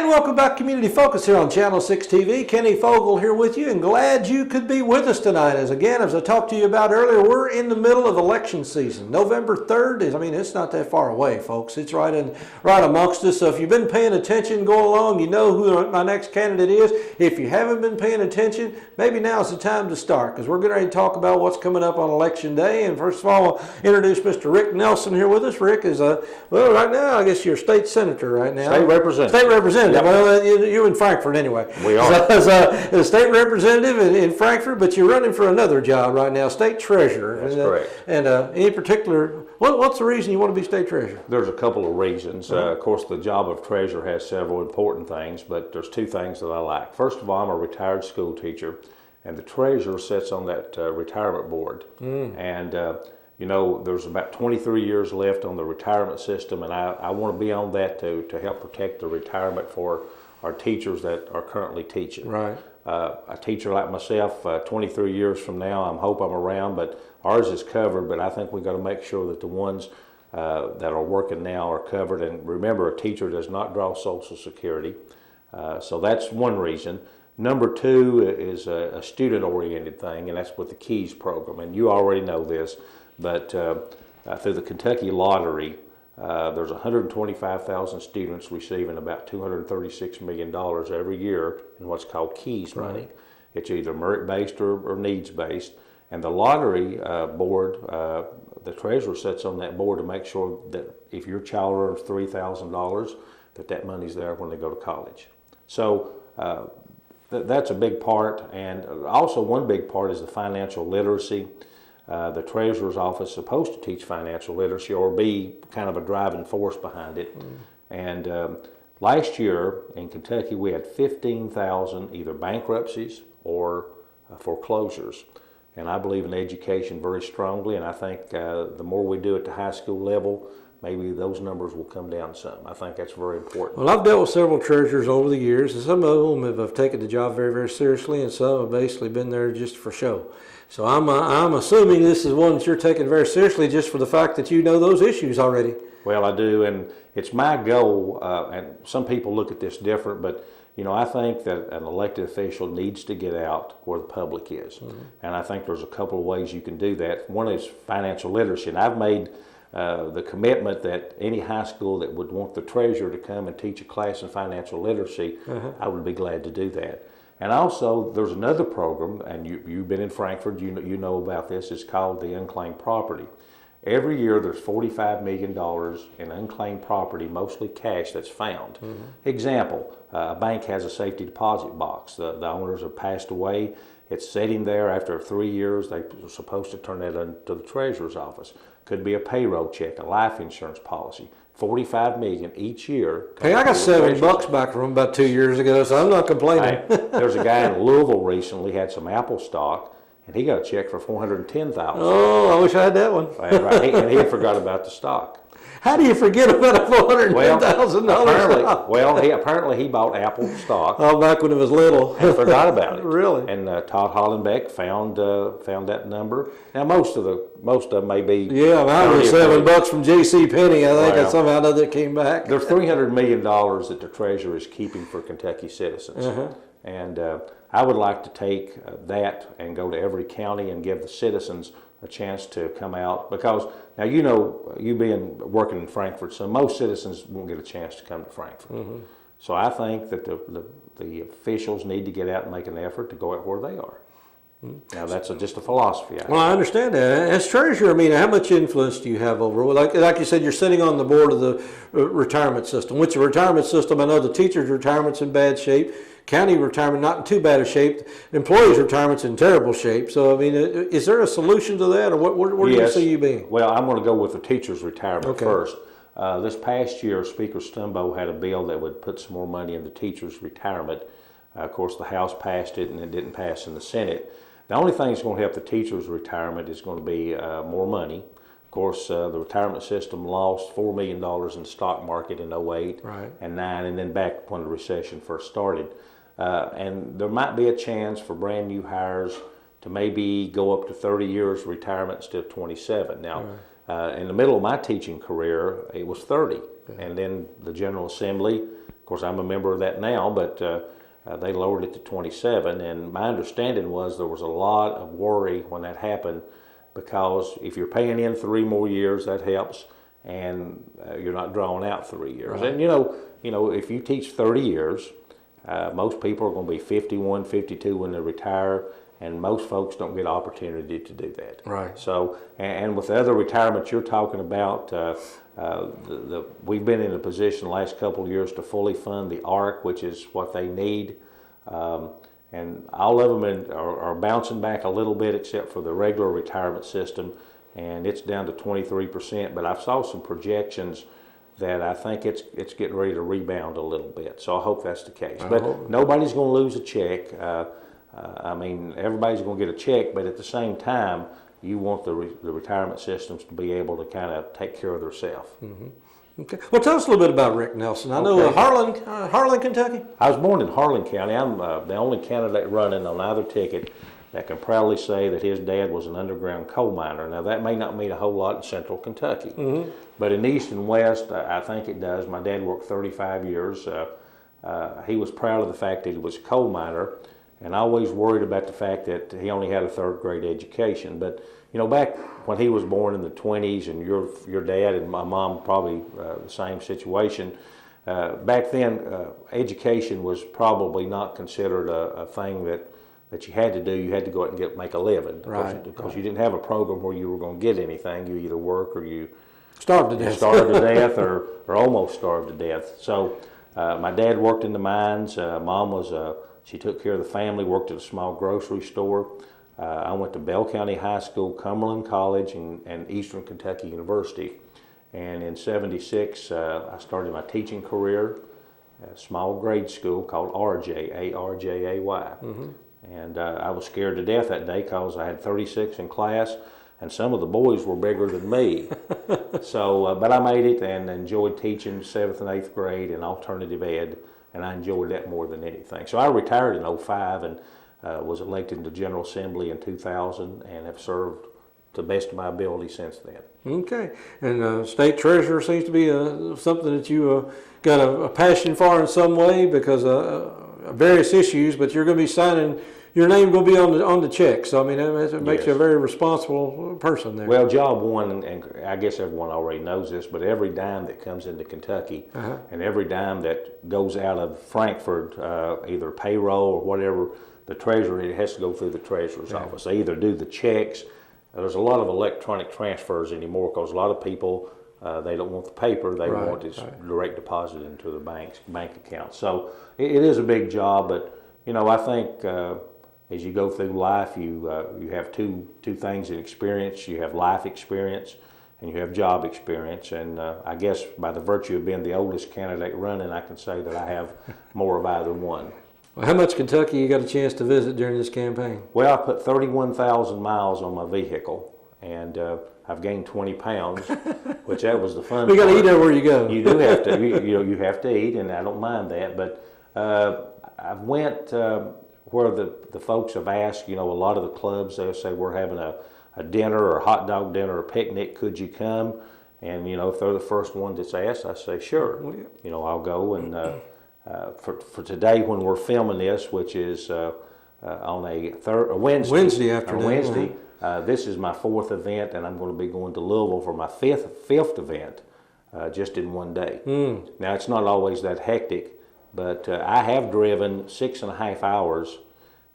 And welcome back, Community Focus here on Channel 6 TV. Kenny Fogle here with you, and glad you could be with us tonight. As I talked to you about earlier, we're in the middle of election season. November 3rd it's not that far away, folks. It's right amongst us. So if you've been paying attention going along, you know who my next candidate is. If you haven't been paying attention, maybe now's the time to start, because we're going to talk about what's coming up on Election Day. And first of all, I'll introduce Mr. Rick Nelson here with us. Rick is right now, I guess you're a state senator right now. State representative. Yep. Well, you're in Frankfort anyway. We are. So, a state representative in Frankfort, but you're running for another job right now, state treasurer. That's correct. And any particular, what's the reason you want to be state treasurer? There's a couple of reasons. Of course, the job of treasurer has several important things, but there's two things that I like. First of all, I'm a retired school teacher, and the treasurer sits on that retirement board. And there's about 23 years left on the retirement system, and I want to be on that to help protect the retirement for our teachers that are currently teaching. Right. A teacher like myself, 23 years from now, I hope I'm around, but ours is covered, but I think we've got to make sure that the ones that are working now are covered. And remember, a teacher does not draw Social Security, so that's one reason. Number two is a student-oriented thing, and that's with the KEYS program, and you already know this. But through the Kentucky Lottery, there's 125,000 students receiving about $236 million every year in what's called KEYS money. Right. It's either merit-based or needs-based. And the lottery board, the treasurer sits on that board to make sure that if your child earns $3,000, that money's there when they go to college. So that's a big part. And also one big part is the financial literacy. The treasurer's office is supposed to teach financial literacy or be kind of a driving force behind it. And last year in Kentucky, we had 15,000 either bankruptcies or foreclosures. And I believe in education very strongly, and I think the more we do at the high school level, maybe those numbers will come down some. I think that's very important. Well, I've dealt with several treasurers over the years, and some of them have taken the job very, very seriously, and some have basically been there just for show. So I'm assuming this is one that you're taking very seriously just for the fact that you know those issues already. Well, I do, and it's my goal, and some people look at this different, but I think that an elected official needs to get out where the public is. And I think there's a couple of ways you can do that. One is financial literacy, and I've made the commitment that any high school that would want the treasurer to come and teach a class in financial literacy, I would be glad to do that. And also, there's another program, and you've been in Frankfort, you know about this. It's called the Unclaimed Property. Every year, there's $45 million in unclaimed property, mostly cash, that's found. Example, a bank has a safety deposit box. The owners have passed away. It's sitting there. After 3 years, they're supposed to turn that into the treasurer's office. Could be a payroll check, a life insurance policy. $45 million each year. Hey, I got $7 back from about 2 years ago, so I'm not complaining. There's a guy in Louisville recently had some Apple stock, and he got a check for $410,000. Oh, I wish I had that one. Right, and he forgot about the stock. How do you forget about a $410,000? Apparently he bought Apple stock. Oh, back when it was little. And forgot about it. Really? And Todd Hollenbeck found that number. Now most of them may be. Yeah, mine was $7 from J.C. Penney. I think I somehow know that came back. There's $300 million that the treasurer is keeping for Kentucky citizens, and I would like to take that and go to every county and give the citizens a chance to come out, because now you've been working in Frankfort, so most citizens won't get a chance to come to Frankfort. So I think that the officials need to get out and make an effort to go out where they are. Now that's just a philosophy. Well, I understand that. As treasurer, how much influence do you have over? Like you said, you're sitting on the board of the retirement system. Which the retirement system, I know the teachers' retirement's in bad shape. County retirement not in too bad a shape. Employees' retirement's in terrible shape. So, is there a solution to that, or where do you see you being? Well, I'm going to go with the teachers' retirement first. This past year, Speaker Stumbo had a bill that would put some more money in the teachers' retirement. Of course, the House passed it, and it didn't pass in the Senate. The only thing that's going to help the teachers' retirement is going to be more money. Of course, the retirement system lost $4 million in the stock market in 2008 and 2009, and then back when the recession first started. And there might be a chance for brand new hires to maybe go up to 30 years retirement instead of 27. Now, in the middle of my teaching career, it was 30. And then the General Assembly, of course, I'm a member of that now, but they lowered it to 27. And my understanding was there was a lot of worry when that happened, because if you're paying in 3 more years, that helps, and you're not drawing out 3 years. Right. And if you teach 30 years, most people are going to be 51, 52 when they retire, and most folks don't get opportunity to do that. Right. So, and with the other retirements you're talking about, we've been in a position the last couple of years to fully fund the ARC, which is what they need. And all of them are bouncing back a little bit, except for the regular retirement system, and it's down to 23%. But I saw some projections that I think it's getting ready to rebound a little bit. So I hope that's the case. But nobody's going to lose a check. I mean, everybody's going to get a check, but at the same time, you want the retirement systems to be able to kind of take care of themselves. Mm-hmm. Okay. Well, tell us a little bit about Rick Nelson. I know Harlan, Kentucky. I was born in Harlan County. I'm the only candidate running on either ticket that can proudly say that his dad was an underground coal miner. Now, that may not mean a whole lot in central Kentucky, but in east and west, I think it does. My dad worked 35 years. He was proud of the fact that he was a coal miner, and I always worried about the fact that he only had a 3rd grade education. But back when he was born in the 20s, and your dad and my mom probably the same situation. Back then, education was probably not considered a thing that you had to do. You had to go out and make a living, because you didn't have a program where you were going to get anything. You either work or you starved to death, or almost starved to death. So my dad worked in the mines. Mom she took care of the family, worked at a small grocery store. I went to Bell County High School, Cumberland College, and Eastern Kentucky University. And in '76, I started my teaching career at a small grade school called RJ, ARJAY. And I was scared to death that day because I had 36 in class, and some of the boys were bigger than me. So, but I made it and enjoyed teaching 7th and 8th grade and alternative ed, and I enjoyed that more than anything. So I retired in '05 and was elected to General Assembly in 2000 and have served to the best of my ability since then. Okay. And state treasurer seems to be something that you got a passion for in some way, because various issues, but you're going to be signing, your name going to be on the check. So, I mean, it makes you a very responsible person there. Well, job one, and I guess everyone already knows this, but every dime that comes into Kentucky and every dime that goes out of Frankfort, either payroll or whatever, the treasurer, it has to go through the treasurer's office. They either do the checks. There's a lot of electronic transfers anymore, because a lot of people, they don't want the paper. They want it direct deposit into their bank account. So it is a big job, but I think as you go through life, you have two things in experience. You have life experience and you have job experience. And I guess by the virtue of being the oldest candidate running, I can say that I have more of either one. Well, how much Kentucky you got a chance to visit during this campaign? Well, I put 31,000 miles on my vehicle, and I've gained 20 pounds, which that was the fun part. You got to eat everywhere you go. You do have to. You have to eat, and I don't mind that. But I went where the folks have asked. A lot of the clubs, they'll say, we're having a dinner or a hot dog dinner or a picnic. Could you come? And if they're the first one that's asked, I say sure. I'll go. And for today, when we're filming this, which is on a Wednesday afternoon. This is my 4th event, and I'm going to be going to Louisville for my fifth event, just in one day. Now, it's not always that hectic, but I have driven 6.5 hours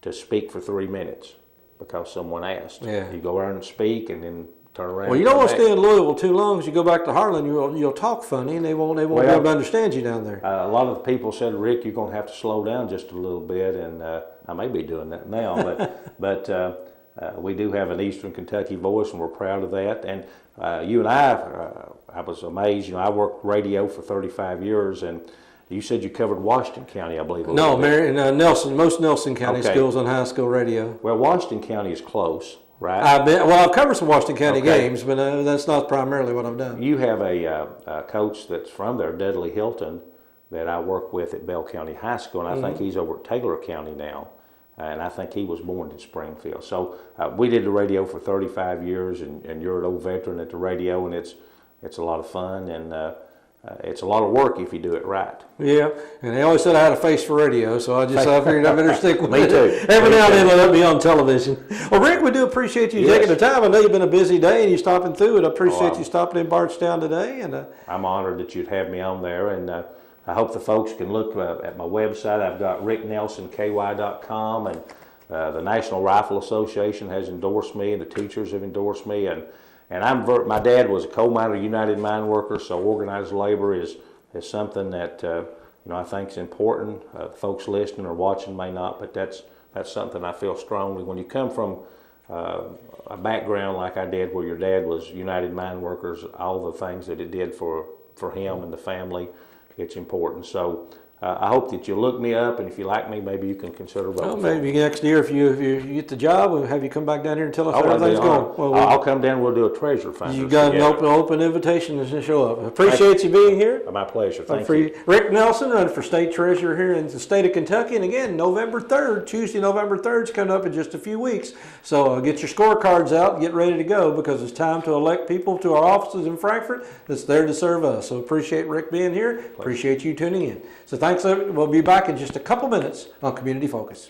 to speak for 3 minutes because someone asked. Yeah. You go around and speak, and then turn around. Well, you don't want to stay in Louisville too long, because you go back to Harlan, you'll talk funny, and they won't be able to understand you down there. A lot of the people said, Rick, you're going to have to slow down just a little bit, and I may be doing that now, but we do have an Eastern Kentucky voice, and we're proud of that. And you and I was amazed. I worked radio for 35 years, and you said you covered Washington County, I believe. No, Nelson, most Nelson County schools on high school radio. Well, Washington County is close. Right. I've covered some Washington County games, but that's not primarily what I've done. You have a coach that's from there, Dudley Hilton, that I work with at Bell County High School, and I think he's over at Taylor County now, and I think he was born in Springfield. So we did the radio for 35 years, and you're an old veteran at the radio, and it's a lot of fun, and it's a lot of work if you do it right. Yeah, and they always said I had a face for radio, so I figured I better stick with Me it. too. Every Me now and then too. let me on television. Well, Rick, we do appreciate you Yes. taking the time. I know you've been a busy day and you stopping through it. I appreciate I'm- you stopping in Bardstown today. And I'm honored that you'd have me on there, and I hope the folks can look at my website. I've got ricknelsonky.com, and the National Rifle Association has endorsed me, and the teachers have endorsed me, and my dad was a coal miner, United Mine Workers, so organized labor is something that I think is important. Folks listening or watching may not, but that's something I feel strongly. When you come from a background like I did, where your dad was United Mine Workers, all the things that it did for him and the family, it's important. So I hope that you look me up, and if you like me, maybe you can consider voting. well, for me. maybe next year, if you get the job, we'll have you come back down here and tell us how I'd be everything's honored. going. Well, I'll come down. We'll do a treasure finder. you got an open invitation to show up. Appreciate you being here. My pleasure. Thank you. Rick Nelson, running for state treasurer here in the state of Kentucky. And again, November 3rd, Tuesday, November 3rd is coming up in just a few weeks. So get your scorecards out and get ready to go, because it's time to elect people to our offices in Frankfort that's there to serve us. So appreciate Rick being here. Appreciate you tuning in. So thanks. We'll be back in just a couple minutes on Community Focus.